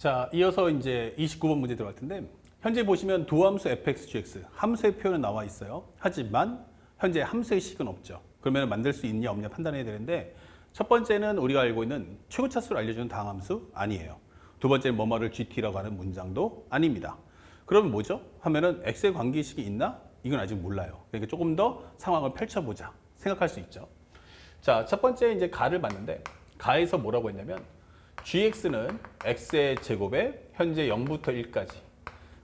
자, 이어서 이제 29번 문제 들어갈 텐데, 현재 보시면 도함수 fx, gx 함수의 표현은 나와 있어요. 하지만 현재 함수의 식은 없죠. 그러면 만들 수 있냐 없냐 판단해야 되는데, 첫 번째는 우리가 알고 있는 최고차수를 알려주는 다항함수 아니에요. 두 번째는 뭐뭐를 gt라고 하는 문장도 아닙니다. 그러면 뭐죠? 하면은 x의 관계식이 있나? 이건 아직 몰라요. 그러니까 조금 더 상황을 펼쳐보자 생각할 수 있죠. 자, 첫 번째 이제 가를 봤는데, 가에서 뭐라고 했냐면 gx는 x의 제곱에 현재 0부터 1까지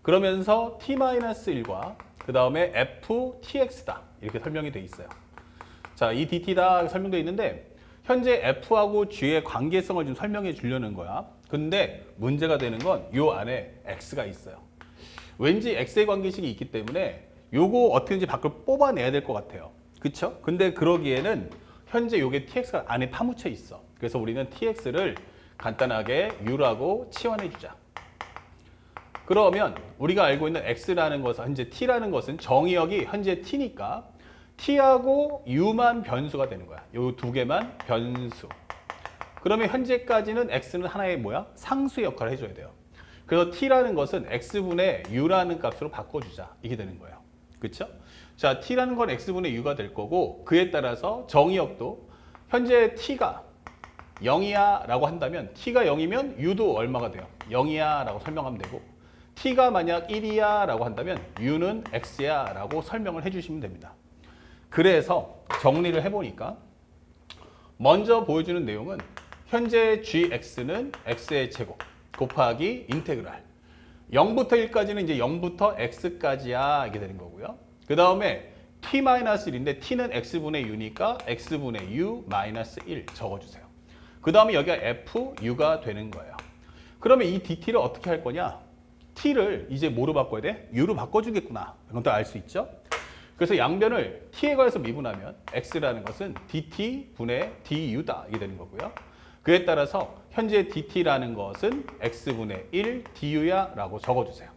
그러면서 t-1과 그 다음에 f(tx다) 이렇게 설명이 돼 있어요. 자, 이 dt다 설명되어 있는데 현재 f하고 g의 관계성을 좀 설명해 주려는 거야. 근데 문제가 되는 건 요 안에 x가 있어요. 왠지 x의 관계식이 있기 때문에 요거 어떻게든지 밖을 뽑아내야 될 것 같아요. 그쵸? 근데 그러기에는 현재 요게 tx가 안에 파묻혀 있어. 그래서 우리는 tx를 간단하게 u라고 치환해 주자. 그러면 우리가 알고 있는 x라는 것은 현재 t라는 것은 정의역이 현재 t니까 t하고 u만 변수가 되는 거야. 요 두 개만 변수. 그러면 현재까지는 x는 하나의 뭐야? 상수의 역할을 해줘야 돼요. 그래서 t라는 것은 x분의 u라는 값으로 바꿔주자. 이게 되는 거예요. 그렇죠? 자, t라는 건 x분의 u가 될 거고 그에 따라서 정의역도 현재 t가 0이야 라고 한다면 t가 0이면 u도 얼마가 돼요? 0이야 라고 설명하면 되고 t가 만약 1이야 라고 한다면 u는 x야 라고 설명을 해주시면 됩니다. 그래서 정리를 해보니까 먼저 보여주는 내용은 현재 gx는 x의 제곱 곱하기 인테그랄 0부터 1까지는 이제 0부터 x까지야 이게 되는 거고요. 그 다음에 t-1인데 t는 x분의 u니까 x분의 u-1 적어주세요. 그 다음에 여기가 f, u가 되는 거예요. 그러면 이 dt를 어떻게 할 거냐? t를 이제 뭐로 바꿔야 돼? u로 바꿔주겠구나. 이건 또 알 수 있죠? 그래서 양변을 t에 관해서 미분하면 x라는 것은 dt분의 du다. 이게 되는 거고요. 그에 따라서 현재 dt라는 것은 x분의 1 du야 라고 적어주세요.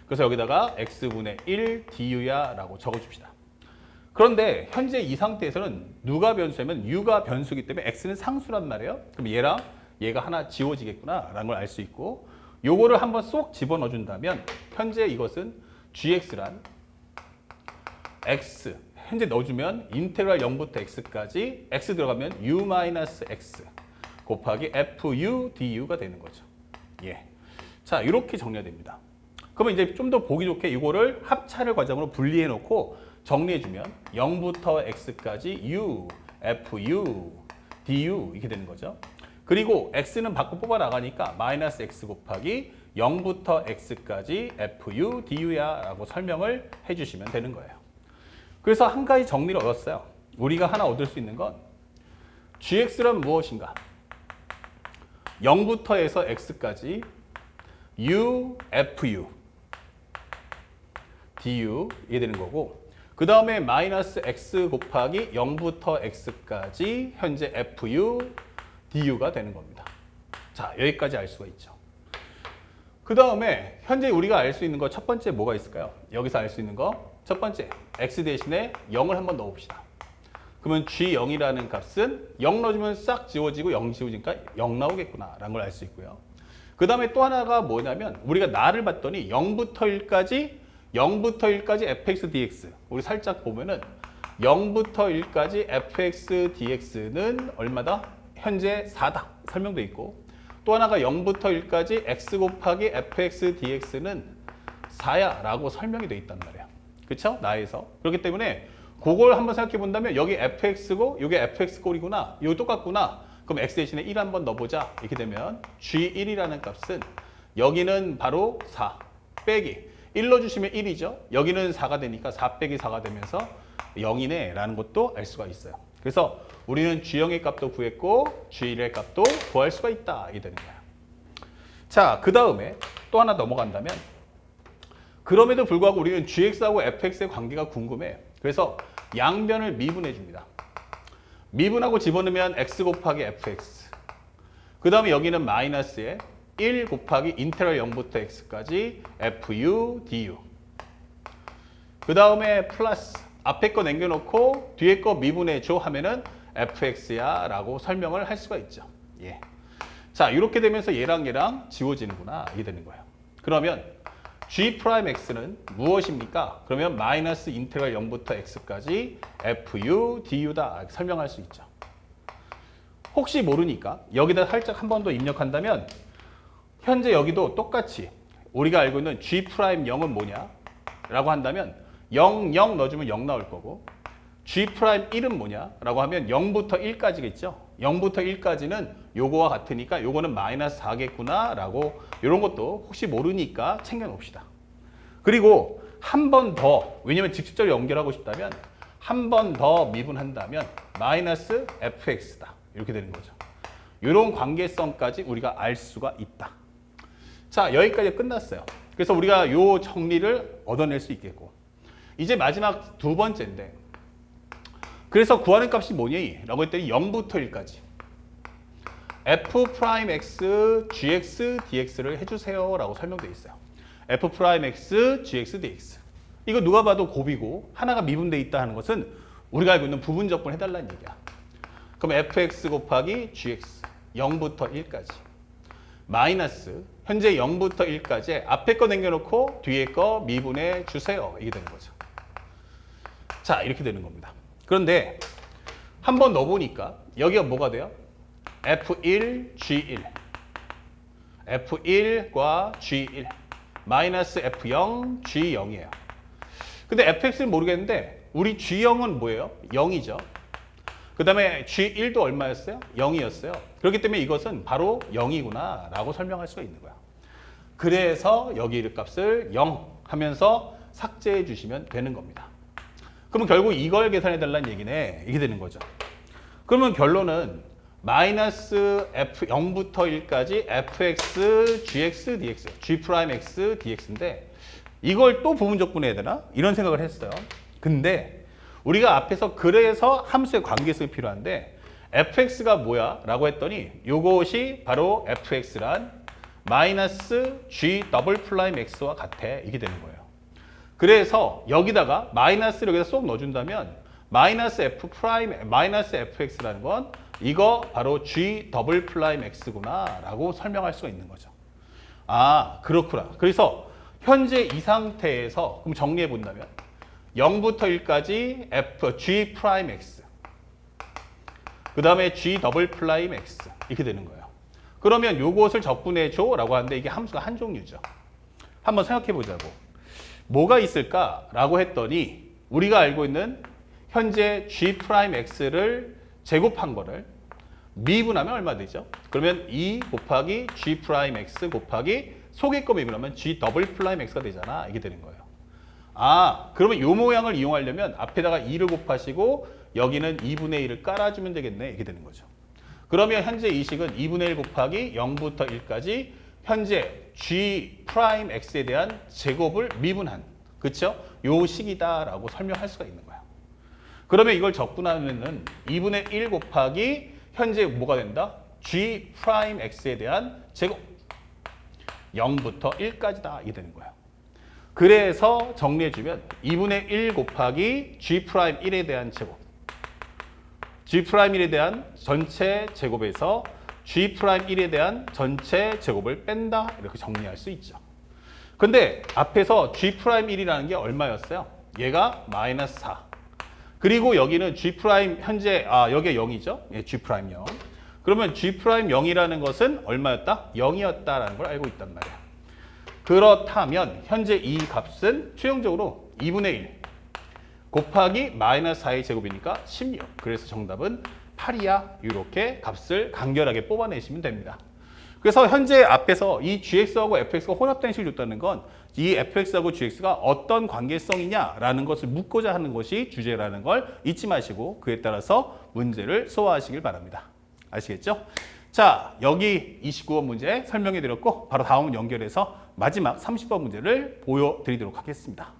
그래서 여기다가 x분의 1 du야 라고 적어줍시다. 그런데 현재 이 상태에서는 누가 변수냐면 u가 변수이기 때문에 x는 상수란 말이에요. 그럼 얘랑 얘가 하나 지워지겠구나 라는 걸 알 수 있고 요거를 한번 쏙 집어넣어 준다면 현재 이것은 gx란 x 현재 넣어주면 인테그랄 0부터 x까지 x 들어가면 u-x 곱하기 fu du가 되는 거죠. 예. 자, 이렇게 정리가 됩니다. 그러면 이제 좀 더 보기 좋게 이거를 합차를 과정으로 분리해 놓고 정리해주면 0부터 x까지 u, fu, du 이렇게 되는 거죠. 그리고 x는 밖으로 뽑아 나가니까 마이너스 x 곱하기 0부터 x까지 fu, du야 라고 설명을 해주시면 되는 거예요. 그래서 한 가지 정리를 얻었어요. 우리가 하나 얻을 수 있는 건 gx란 무엇인가? 0부터 해서 x까지 u, fu, du 이게 되는 거고 그 다음에 마이너스 x 곱하기 0부터 x까지 현재 fu, du가 되는 겁니다. 자, 여기까지 알 수가 있죠. 그 다음에 현재 우리가 알 수 있는 거 첫 번째 뭐가 있을까요? 여기서 알 수 있는 거 첫 번째 x 대신에 0을 한번 넣어봅시다. 그러면 g0이라는 값은 0 넣어주면 싹 지워지고 0 지워지니까 0 나오겠구나 라는 걸 알 수 있고요. 그 다음에 또 하나가 뭐냐면 우리가 나를 봤더니 0부터 1까지 fx dx 우리 살짝 보면은 0부터 1까지 fx dx는 얼마다? 현재 4다 설명돼 있고 또 하나가 0부터 1까지 x 곱하기 fx dx는 4야 라고 설명이 돼 있단 말이야. 그쵸? 나에서. 그렇기 때문에 그걸 한번 생각해 본다면 여기 fx고 이게 fx 꼴이구나. 이거 똑같구나. 그럼 x 대신에 1 한번 넣어보자. 이렇게 되면 g1이라는 값은 여기는 바로 4 빼기 1 넣어주시면 1이죠. 여기는 4가 되니까 4 빼기 4가 되면서 0이네 라는 것도 알 수가 있어요. 그래서 우리는 g0의 값도 구했고 g1의 값도 구할 수가 있다. 이게 되는 거야. 자, 그 다음에 또 하나 넘어간다면 그럼에도 불구하고 우리는 gx하고 fx의 관계가 궁금해. 그래서 양변을 미분해 줍니다. 미분하고 집어넣으면 x 곱하기 fx 그 다음에 여기는 마이너스에 1 곱하기 인테그랄 0부터 x까지 fu, du 그 다음에 플러스 앞에 거 남겨놓고 뒤에 거 미분해 줘 하면은 fx야 라고 설명을 할 수가 있죠. 예. 자, 이렇게 되면서 얘랑 지워지는구나. 이게 되는 거예요. 그러면 G'X는 무엇입니까? 그러면 마이너스 인테그랄 0부터 x까지 fu du다. 이렇게 설명할 수 있죠. 혹시 모르니까 여기다 살짝 한 번 더 입력한다면 현재 여기도 똑같이 우리가 알고 있는 G'0은 뭐냐? 라고 한다면 0, 0 넣어주면 0 나올 거고 G'1은 뭐냐? 라고 하면 0부터 1까지겠죠? 0부터 1까지는 요거와 같으니까 요거는 마이너스 4겠구나 라고 이런 것도 혹시 모르니까 챙겨 놓읍시다. 그리고 한 번 더, 왜냐면 직접적으로 연결하고 싶다면 한 번 더 미분한다면 마이너스 fx다. 이렇게 되는 거죠. 이런 관계성까지 우리가 알 수가 있다. 자, 여기까지 끝났어요. 그래서 우리가 요 정리를 얻어낼 수 있겠고 이제 마지막 두 번째인데 그래서 구하는 값이 뭐니? 라고 했더니 0부터 1까지 f'x, gx, dx를 해주세요 라고 설명되어 있어요. f'x, gx, dx 이거 누가 봐도 곱이고 하나가 미분되어 있다 하는 것은 우리가 알고 있는 부분적분 해달라는 얘기야. 그럼 fx 곱하기 gx 0부터 1까지 마이너스 현재 0부터 1까지 앞에 거 남겨놓고 뒤에 거 미분해 주세요. 이게 되는 거죠. 자, 이렇게 되는 겁니다. 그런데 한번 넣어보니까 여기가 뭐가 돼요? F1, G1 F1과 G1 마이너스 F0, G0이에요. 근데 fx는 모르겠는데 우리 G0은 뭐예요? 0이죠. 그 다음에 G1도 얼마였어요? 0이었어요. 그렇기 때문에 이것은 바로 0이구나 라고 설명할 수가 있는 거야. 그래서 여기 이름값을 0 하면서 삭제해 주시면 되는 겁니다. 그러면 결국 이걸 계산해 달라는 얘기네. 이게 되는 거죠. 그러면 결론은 마이너스 f 0부터 1까지 fx, gx, dx, g'x, dx인데 이걸 또 부분적분해야 되나? 이런 생각을 했어요. 근데 우리가 앞에서 그래서 함수의 관계성이 필요한데 fx가 뭐야? 라고 했더니 이것이 바로 fx란 마이너스 g 더블 플라임 x와 같아. 이게 되는 거예요. 그래서 여기다가 마이너스를 여기다 쏙 넣어준다면 마이너스 f 프라임 마이너스 fx라는 건 이거 바로 g 더블 플라임 x구나 라고 설명할 수가 있는 거죠. 아, 그렇구나. 그래서 현재 이 상태에서 그럼 정리해 본다면 0부터 1까지 f g 프라임 x 그 다음에 g 더블 플라임 x 이렇게 되는 거예요. 그러면 요것을 적분해 줘 라고 하는데 이게 함수가 한 종류죠. 한번 생각해 보자고. 뭐가 있을까라고 했더니 우리가 알고 있는 현재 G'X를 제곱한 거를 미분하면 얼마 되죠? 그러면 2 곱하기 G'X 곱하기 속의 거 미분하면 G'X가 되잖아. 이게 되는 거예요. 아, 그러면 이 모양을 이용하려면 앞에다가 2를 곱하시고 여기는 2분의 1을 깔아주면 되겠네. 이게 되는 거죠. 그러면 현재 이 식은 2분의 1 곱하기 0부터 1까지 현재 G'X에 대한 제곱을 미분한, 그쵸? 요 식이다라고 설명할 수가 있는 거야. 그러면 이걸 적분하면은 2분의 1 곱하기 현재 뭐가 된다? G'X에 대한 제곱 0부터 1까지다 이게 되는 거야. 그래서 정리해주면 2분의 1 곱하기 G'1에 대한 제곱 G'1에 대한 전체 제곱에서 G'1에 대한 전체 제곱을 뺀다 이렇게 정리할 수 있죠. 근데 앞에서 G'1이라는 게 얼마였어요? 얘가 마이너스 4 그리고 여기는 G' 현재 여기가 0이죠. 예, G'0 그러면 G'0이라는 것은 얼마였다? 0이었다라는 걸 알고 있단 말이야. 그렇다면 현재 이 값은 최종적으로 2분의 1 곱하기 마이너스 4의 제곱이니까 16. 그래서 정답은 8이야. 이렇게 값을 간결하게 뽑아내시면 됩니다. 그래서 현재 앞에서 이 gx하고 fx가 혼합된 식을 줬다는 건 이 fx하고 gx가 어떤 관계성이냐라는 것을 묻고자 하는 것이 주제라는 걸 잊지 마시고 그에 따라서 문제를 소화하시길 바랍니다. 아시겠죠? 자, 여기 29번 문제 설명해 드렸고 바로 다음 연결해서 마지막 30번 문제를 보여드리도록 하겠습니다.